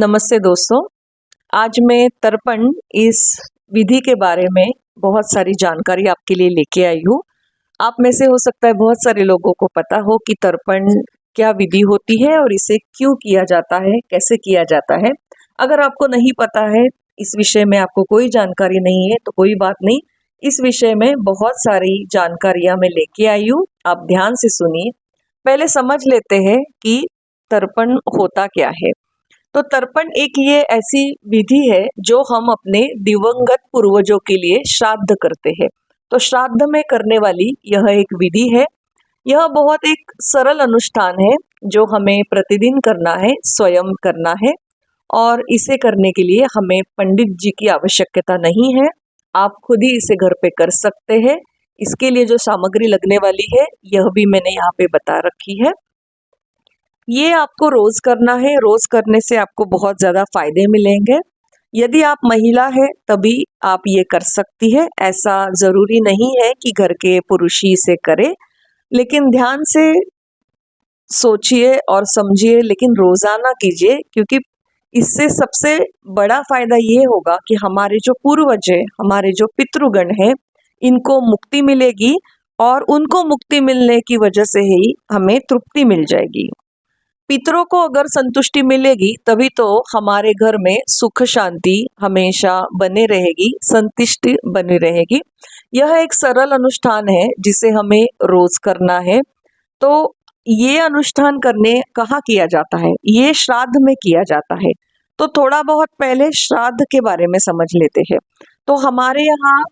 नमस्ते दोस्तों। आज मैं तर्पण इस विधि के बारे में बहुत सारी जानकारी आपके लिए लेके आई हूँ। आप में से हो सकता है बहुत सारे लोगों को पता हो कि तर्पण क्या विधि होती है और इसे क्यों किया जाता है, कैसे किया जाता है। अगर आपको नहीं पता है, इस विषय में आपको कोई जानकारी नहीं है तो कोई बात नहीं। इस विषय में बहुत सारी जानकारियां मैं लेके आई हूँ, आप ध्यान से सुनिए। पहले समझ लेते हैं कि तर्पण होता क्या है। तो तर्पण एक ये ऐसी विधि है जो हम अपने दिवंगत पूर्वजों के लिए श्राद्ध करते हैं। तो श्राद्ध में करने वाली यह एक विधि है। यह बहुत एक सरल अनुष्ठान है जो हमें प्रतिदिन करना है, स्वयं करना है। और इसे करने के लिए हमें पंडित जी की आवश्यकता नहीं है, आप खुद ही इसे घर पे कर सकते हैं। इसके लिए जो सामग्री लगने वाली है यह भी मैंने यहाँ पे बता रखी है। ये आपको रोज करना है, रोज करने से आपको बहुत ज्यादा फायदे मिलेंगे। यदि आप महिला है तभी आप ये कर सकती है, ऐसा जरूरी नहीं है कि घर के पुरुष ही इसे करे। लेकिन ध्यान से सोचिए और समझिए, लेकिन रोजाना कीजिए, क्योंकि इससे सबसे बड़ा फायदा ये होगा कि हमारे जो पूर्वज है, हमारे जो पितृगण है, इनको मुक्ति मिलेगी और उनको मुक्ति मिलने की वजह से ही हमें तृप्ति मिल जाएगी। पितरों को अगर संतुष्टि मिलेगी तभी तो हमारे घर में सुख शांति हमेशा बने रहेगी, संतुष्टि बनी रहेगी। यह एक सरल अनुष्ठान है जिसे हमें रोज करना है। तो ये अनुष्ठान करने कहाँ किया जाता है? ये श्राद्ध में किया जाता है। तो थोड़ा बहुत पहले श्राद्ध के बारे में समझ लेते हैं। तो हमारे यहाँ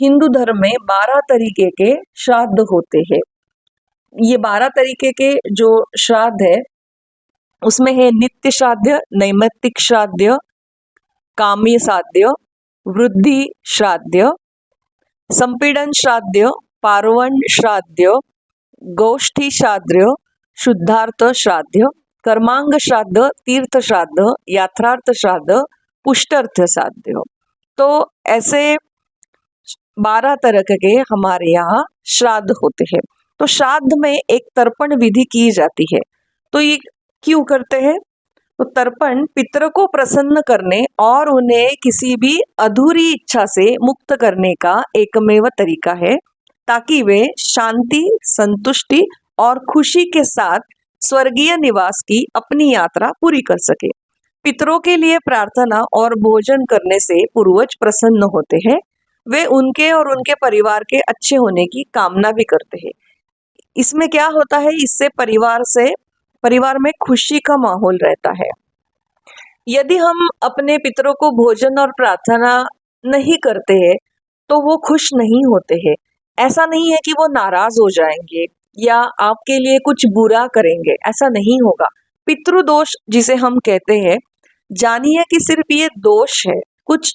हिंदू धर्म में 12 तरीके के श्राद्ध होते हैं। ये 12 तरीके के जो श्राद्ध है उसमें है नित्य श्राद्ध, नैमित्तिक श्राद्ध, काम्य श्राद्ध, वृद्धि श्राद्ध, संपीड़न श्राद्ध, पार्वण श्राद्ध, गोष्ठी श्राद्ध, शुद्धार्थ श्राद्ध, कर्मांग श्राद्ध, तीर्थ श्राद्ध, यात्रार्थ श्राद्ध, पुष्टार्थ श्राद्ध। तो ऐसे 12 तरह के हमारे यहाँ श्राद्ध होते हैं। तो श्राद्ध में एक तर्पण विधि की जाती है। तो ये क्यों करते हैं? तो तर्पण पितरों को प्रसन्न करने और उन्हें किसी भी अधूरी इच्छा से मुक्त करने का एकमेव तरीका है, ताकि वे शांति, संतुष्टि और खुशी के साथ स्वर्गीय निवास की अपनी यात्रा पूरी कर सके। पितरों के लिए प्रार्थना और भोजन करने से पूर्वज प्रसन्न होते हैं। वे उनके और उनके परिवार के अच्छे होने की कामना भी करते हैं। इसमें क्या होता है, इससे परिवार में खुशी का माहौल रहता है। यदि हम अपने पितरों को भोजन और प्रार्थना नहीं करते हैं तो वो खुश नहीं होते हैं। ऐसा नहीं है कि वो नाराज हो जाएंगे या आपके लिए कुछ बुरा करेंगे, ऐसा नहीं होगा। पितृदोष जिसे हम कहते हैं, जानिए कि सिर्फ ये दोष है। कुछ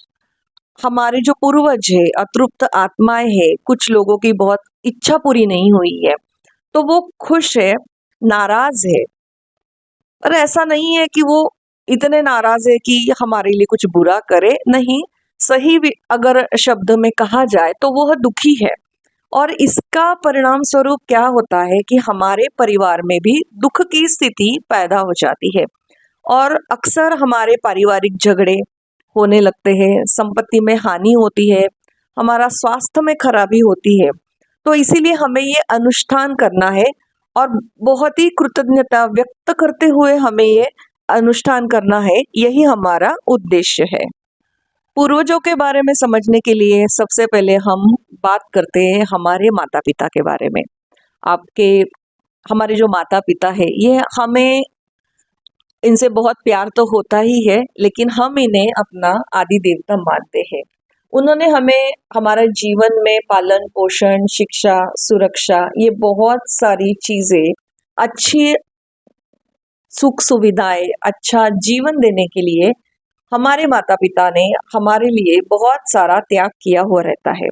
हमारे जो पूर्वज है, अतृप्त आत्माएं है, कुछ लोगों की बहुत इच्छा पूरी नहीं हुई है तो वो खुश है, नाराज है। और ऐसा नहीं है कि वो इतने नाराज है कि हमारे लिए कुछ बुरा करे, नहीं। सही अगर शब्द में कहा जाए तो वह दुखी है। और इसका परिणाम स्वरूप क्या होता है कि हमारे परिवार में भी दुख की स्थिति पैदा हो जाती है और अक्सर हमारे पारिवारिक झगड़े होने लगते हैं, संपत्ति में हानि होती है, हमारा स्वास्थ्य में खराबी होती है। तो इसीलिए हमें ये अनुष्ठान करना है और बहुत ही कृतज्ञता व्यक्त करते हुए हमें ये अनुष्ठान करना है, यही हमारा उद्देश्य है। पूर्वजों के बारे में समझने के लिए सबसे पहले हम बात करते हैं हमारे माता पिता के बारे में। हमारे जो माता पिता है, ये हमें इनसे बहुत प्यार तो होता ही है, लेकिन हम इन्हें अपना आदि देवता मानते हैं। उन्होंने हमें हमारे जीवन में पालन पोषण, शिक्षा, सुरक्षा, ये बहुत सारी चीजें, अच्छी सुख सुविधाएं, अच्छा जीवन देने के लिए हमारे माता पिता ने हमारे लिए बहुत सारा त्याग किया हुआ रहता है।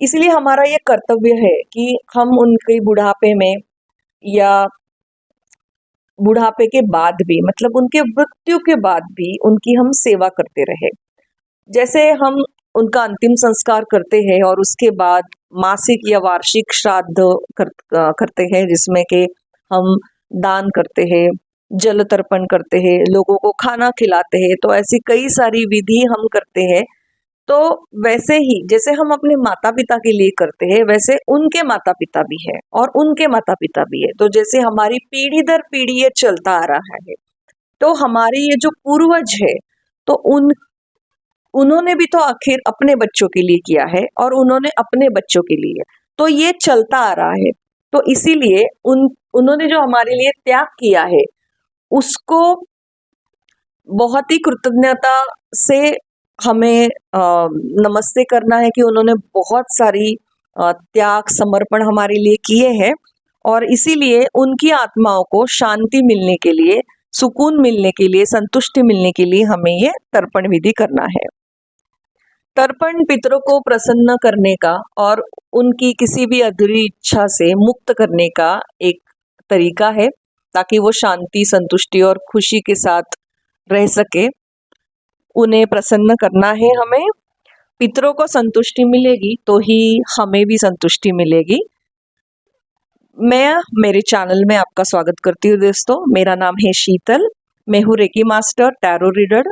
इसलिए हमारा ये कर्तव्य है कि हम उनके बुढ़ापे में या बुढ़ापे के बाद भी, मतलब उनके मृत्यु के बाद भी उनकी हम सेवा करते रहे। जैसे हम उनका अंतिम संस्कार करते हैं और उसके बाद मासिक या वार्षिक श्राद्ध करते हैं, जिसमें के हम दान करते हैं, जल तर्पण करते हैं, लोगों को खाना खिलाते हैं, तो ऐसी कई सारी विधि हम करते हैं। तो वैसे ही जैसे हम अपने माता पिता के लिए करते हैं, वैसे उनके माता पिता भी है और उनके माता पिता भी है। तो जैसे हमारी पीढ़ी दर पीढ़ी ये चलता आ रहा है, तो हमारे ये जो पूर्वज है, तो उन्होंने भी तो आखिर अपने बच्चों के लिए किया है और उन्होंने अपने बच्चों के लिए, तो ये चलता आ रहा है। तो इसीलिए उन्होंने जो हमारे लिए त्याग किया है, उसको बहुत ही कृतज्ञता से हमें नमस्ते करना है कि उन्होंने बहुत सारी त्याग समर्पण हमारे लिए किए हैं। और इसीलिए उनकी आत्माओं को शांति मिलने के लिए, सुकून मिलने के लिए, संतुष्टि मिलने के लिए हमें ये तर्पण विधि करना है। तर्पण पितरों को प्रसन्न करने का और उनकी किसी भी अधूरी इच्छा से मुक्त करने का एक तरीका है, ताकि वो शांति, संतुष्टि और खुशी के साथ रह सके। उन्हें प्रसन्न करना है हमें। पितरों को संतुष्टि मिलेगी तो ही हमें भी संतुष्टि मिलेगी। मैं मेरे चैनल में आपका स्वागत करती हूँ दोस्तों। मेरा नाम है शीतल। मैं हूँ रेकी मास्टर, टैरो रीडर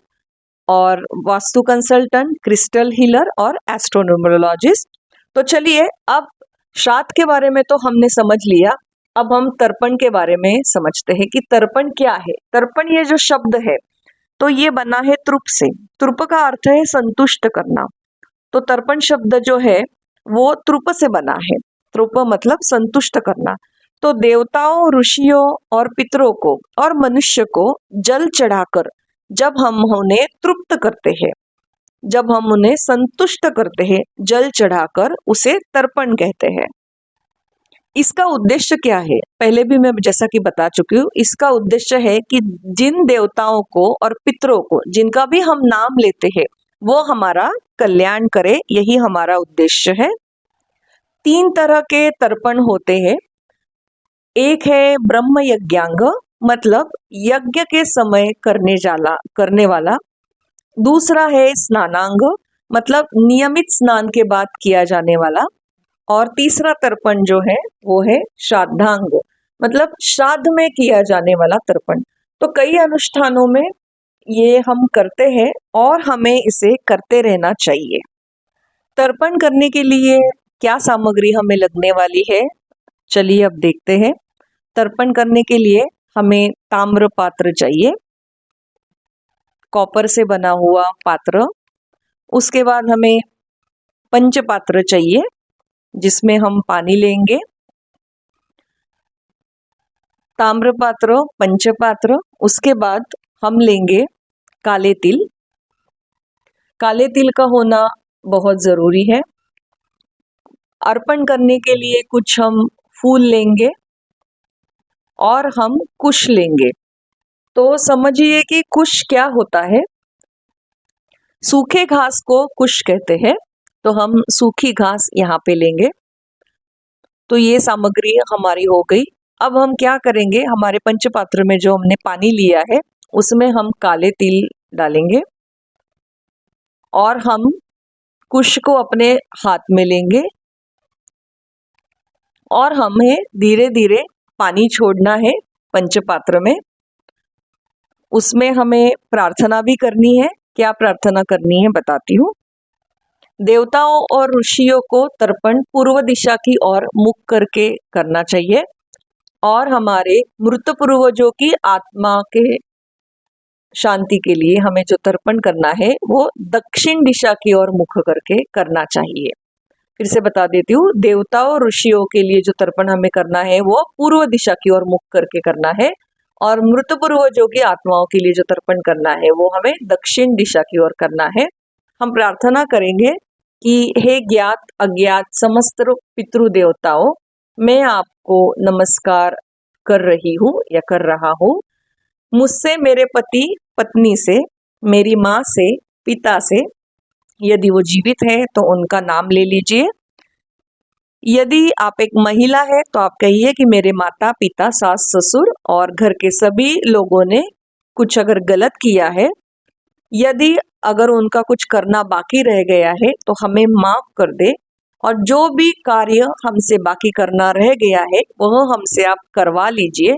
और वास्तु कंसल्टेंट, क्रिस्टल हीलर और एस्ट्रोन्यूमरोलॉजिस्ट। तो चलिए, अब श्राद्ध के बारे में तो हमने समझ लिया, अब हम तर्पण के बारे में समझते हैं कि तर्पण क्या है। तर्पण ये जो शब्द है, तो ये बना है त्रुप से। त्रुप का अर्थ है संतुष्ट करना। तो तर्पण शब्द जो है वो त्रुप से बना है। त्रुप मतलब संतुष्ट करना। तो देवताओं, ऋषियों और पितरों को और मनुष्य को जल चढ़ाकर जब हम उन्हें तृप्त करते हैं, जब हम उन्हें संतुष्ट करते हैं, जल चढ़ाकर, उसे तर्पण कहते हैं। इसका उद्देश्य क्या है? पहले भी मैं जैसा कि बता चुकी हूँ, इसका उद्देश्य है कि जिन देवताओं को और पितरों को, जिनका भी हम नाम लेते हैं, वो हमारा कल्याण करे, यही हमारा उद्देश्य है। 3 तरह के तर्पण होते हैं। एक है ब्रह्म यज्ञांग, मतलब यज्ञ के समय करने वाला। दूसरा है स्नानांग, मतलब नियमित स्नान के बाद किया जाने वाला। और तीसरा तर्पण जो है वो है श्राद्धांग, मतलब श्राद्ध में किया जाने वाला तर्पण। तो कई अनुष्ठानों में ये हम करते हैं और हमें इसे करते रहना चाहिए। तर्पण करने के लिए क्या सामग्री हमें लगने वाली है, चलिए अब देखते हैं। तर्पण करने के लिए हमें ताम्र पात्र चाहिए, कॉपर से बना हुआ पात्र। उसके बाद हमें पंच पात्र चाहिए, जिसमें हम पानी लेंगे। ताम्र पात्र, पंच पात्र। उसके बाद हम लेंगे काले तिल। काले तिल का होना बहुत जरूरी है। अर्पण करने के लिए कुछ हम फूल लेंगे और हम कुश लेंगे। तो समझिए कि कुश क्या होता है। सूखे घास को कुश कहते हैं, तो हम सूखी घास यहाँ पे लेंगे। तो ये सामग्री हमारी हो गई। अब हम क्या करेंगे, हमारे पंचपात्र में जो हमने पानी लिया है उसमें हम काले तिल डालेंगे और हम कुश को अपने हाथ में लेंगे और हमें धीरे धीरे पानी छोड़ना है पंचपात्र में। उसमें हमें प्रार्थना भी करनी है। क्या प्रार्थना करनी है बताती हूँ। देवताओं और ऋषियों को तर्पण पूर्व दिशा की ओर मुख करके करना चाहिए और हमारे मृत पूर्वजों की आत्मा के शांति के लिए हमें जो तर्पण करना है वो दक्षिण दिशा की ओर मुख करके करना चाहिए। फिर से बता देती हूँ, देवताओं ऋषियों के लिए जो तर्पण हमें करना है वो पूर्व दिशा की ओर मुख करके करना है और मृत पूर्वजों की आत्माओं के लिए जो तर्पण करना है वो हमें दक्षिण दिशा की ओर करना है। हम प्रार्थना करेंगे कि हे ज्ञात अज्ञात समस्त पितृ देवताओं, मैं आपको नमस्कार कर रही हूँ या कर रहा हूँ। मुझसे, मेरे पति पत्नी से, मेरी माँ से, पिता से, यदि वो जीवित है तो उनका नाम ले लीजिए। यदि आप एक महिला है तो आप कहिए कि मेरे माता पिता, सास ससुर और घर के सभी लोगों ने कुछ अगर गलत किया है, यदि अगर उनका कुछ करना बाकी रह गया है तो हमें माफ कर दे, और जो भी कार्य हमसे बाकी करना रह गया है वह हमसे आप करवा लीजिए।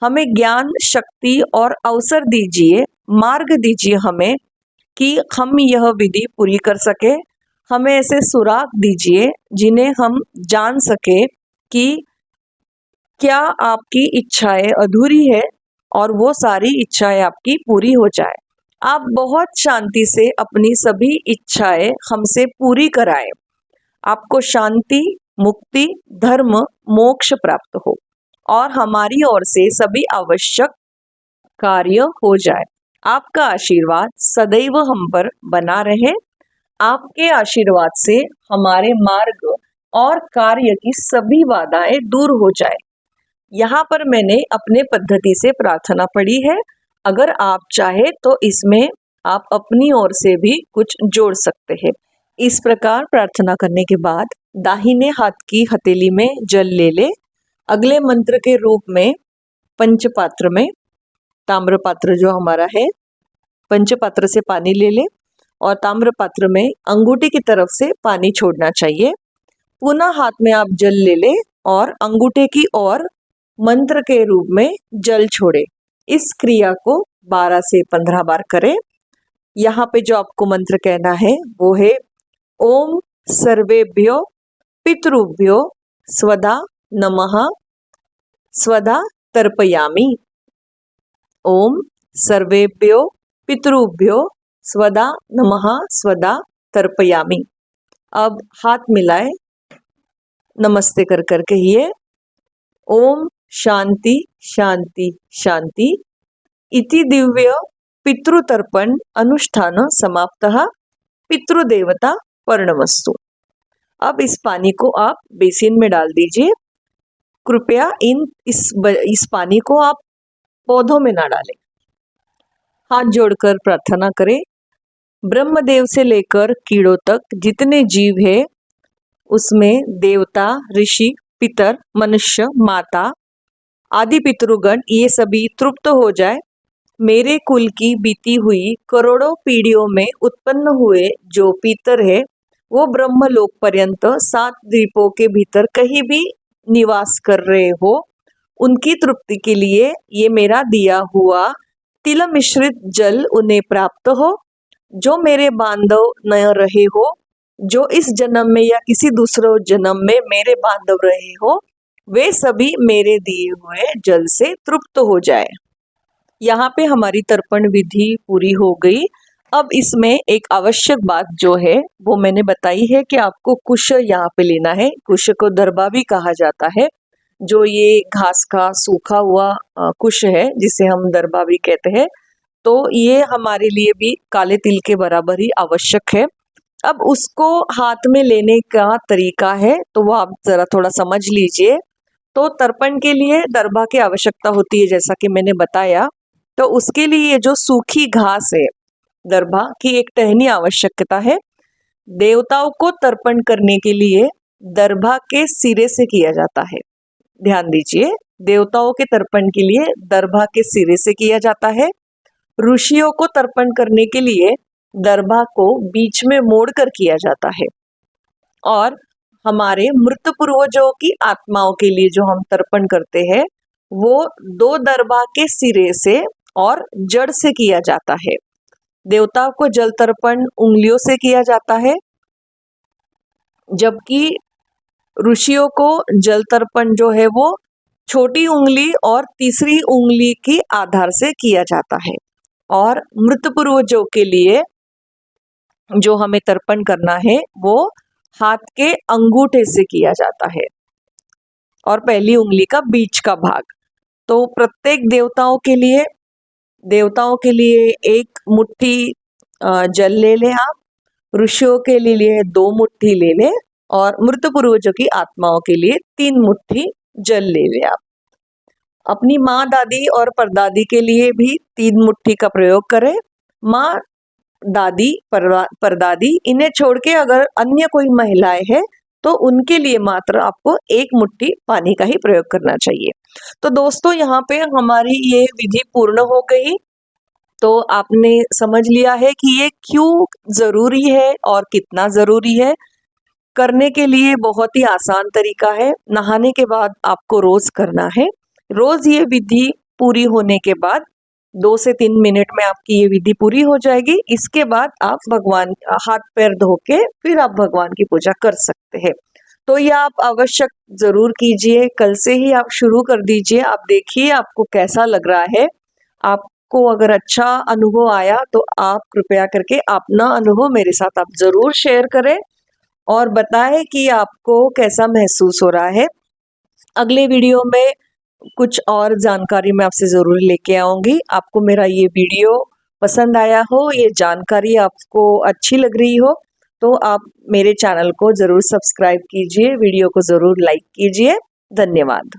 हमें ज्ञान, शक्ति और अवसर दीजिए, मार्ग दीजिए हमें कि हम यह विधि पूरी कर सके। हमें ऐसे सुराग दीजिए जिन्हें हम जान सके कि क्या आपकी इच्छाएं अधूरी है और वो सारी इच्छाएं आपकी पूरी हो जाए। आप बहुत शांति से अपनी सभी इच्छाएं हमसे पूरी कराएं। आपको शांति, मुक्ति, धर्म, मोक्ष प्राप्त हो और हमारी ओर से सभी आवश्यक कार्य हो जाए। आपका आशीर्वाद सदैव हम पर बना रहे। आपके आशीर्वाद से हमारे मार्ग और कार्य की सभी बाधाएं दूर हो जाए। यहाँ पर मैंने अपने पद्धति से प्रार्थना पढ़ी है। अगर आप चाहे तो इसमें आप अपनी ओर से भी कुछ जोड़ सकते हैं। इस प्रकार प्रार्थना करने के बाद दाहिने हाथ की हथेली में जल ले ले। अगले मंत्र के रूप में पंचपात्र में, ताम्र पात्र जो हमारा है, पंचपात्र से पानी ले ले और ताम्र पात्र में अंगूठी की तरफ से पानी छोड़ना चाहिए। पुनः हाथ में आप जल ले ले और अंगूठे की ओर मंत्र के रूप में जल छोड़े। इस क्रिया को 12 से 15 बार करें। यहाँ पे जो आपको मंत्र कहना है वो है ओम सर्वेभ्यो पितृभ्यो स्वधा नमः स्वधा तर्पयामि। ओम सर्वेभ्यो पितृभ्यो स्वधा नमः स्वधा तर्पयामि। अब हाथ मिलाए, नमस्ते कर कर कहिए ओम शांति शांति शांति। इति दिव्य पितृतर्पण अनुष्ठान समाप्तः। पितृदेवता पर्णमस्तु। अब इस पानी को आप बेसिन में डाल दीजिए। कृपया इस पानी को आप पौधों में ना डालें। हाथ जोड़कर प्रार्थना करें। ब्रह्मदेव से लेकर कीड़ों तक जितने जीव है उसमें देवता, ऋषि, पितर, मनुष्य, माता आदि पितृगण ये सभी तृप्त हो जाए। मेरे कुल की बीती हुई करोड़ों पीढ़ियों में उत्पन्न हुए जो पितर है वो ब्रह्मलोक पर्यंत 7 द्वीपों के भीतर कहीं भी निवास कर रहे हो, उनकी तृप्ति के लिए ये मेरा दिया हुआ तिल मिश्रित जल उन्हें प्राप्त हो। जो मेरे बांधव न रहे हो, जो इस जन्म में या किसी दूसरे जन्म में मेरे बांधव रहे हो, वे सभी मेरे दिए हुए जल से तृप्त हो जाए। यहाँ पे हमारी तर्पण विधि पूरी हो गई। अब इसमें एक आवश्यक बात जो है वो मैंने बताई है कि आपको कुश यहाँ पे लेना है। कुश को दरबा भी कहा जाता है। जो ये घास का सूखा हुआ कुश है जिसे हम दरबा भी कहते हैं, तो ये हमारे लिए भी काले तिल के बराबर ही आवश्यक है। अब उसको हाथ में लेने का तरीका है तो वो आप जरा थोड़ा समझ लीजिए। तो तर्पण के लिए दरबा की आवश्यकता होती है जैसा कि मैंने बताया। तो उसके लिए जो सूखी घास है दरबा की एक टहनी आवश्यकता है। देवताओं को तर्पण करने के लिए दरबा के सिरे से किया जाता है। ध्यान दीजिए, देवताओं के तर्पण के लिए दरबा के सिरे से किया जाता है। ऋषियों को तर्पण करने के लिए दरबा को बीच में मोड़कर किया जाता है। और हमारे मृत पूर्वजों की आत्माओं के लिए जो हम तर्पण करते हैं वो 2 दरबा के सिरे से और जड़ से किया जाता है। देवताओं को जल तर्पण उंगलियों से किया जाता है, जबकि ऋषियों को जल तर्पण जो है वो छोटी उंगली और तीसरी उंगली की आधार से किया जाता है। और मृत पूर्वजों के लिए जो हमें तर्पण करना है वो हाथ के अंगूठे से किया जाता है और पहली उंगली का बीच का भाग। तो प्रत्येक देवताओं के लिए 1 मुट्ठी जल ले लें आप, ऋषियों के लिए 2 मुट्ठी ले लें और मृत पूर्वजों की आत्माओं के लिए 3 मुट्ठी जल ले लें आप। अपनी माँ, दादी और परदादी के लिए भी 3 मुट्ठी का प्रयोग करें। माँ, दादी, परदादी इन्हें छोड़ के अगर अन्य कोई महिलाएं हैं तो उनके लिए मात्र आपको 1 मुट्ठी पानी का ही प्रयोग करना चाहिए। तो दोस्तों यहाँ पे हमारी ये विधि पूर्ण हो गई। तो आपने समझ लिया है कि ये क्यों जरूरी है और कितना जरूरी है। करने के लिए बहुत ही आसान तरीका है। नहाने के बाद आपको रोज करना है। रोज ये विधि पूरी होने के बाद 2 से 3 मिनट में आपकी ये विधि पूरी हो जाएगी। इसके बाद आप भगवान हाथ पैर धो के फिर आप भगवान की पूजा कर सकते हैं। तो ये आप आवश्यक जरूर कीजिए, कल से ही आप शुरू कर दीजिए। आप देखिए आपको कैसा लग रहा है। आपको अगर अच्छा अनुभव आया तो आप कृपया करके अपना अनुभव मेरे साथ आप जरूर शेयर करें और बताएं कि आपको कैसा महसूस हो रहा है। अगले वीडियो में कुछ और जानकारी मैं आपसे ज़रूर लेके आऊँगी। आपको मेरा ये वीडियो पसंद आया हो, ये जानकारी आपको अच्छी लग रही हो, तो आप मेरे चैनल को ज़रूर सब्सक्राइब कीजिए, वीडियो को ज़रूर लाइक कीजिए। धन्यवाद।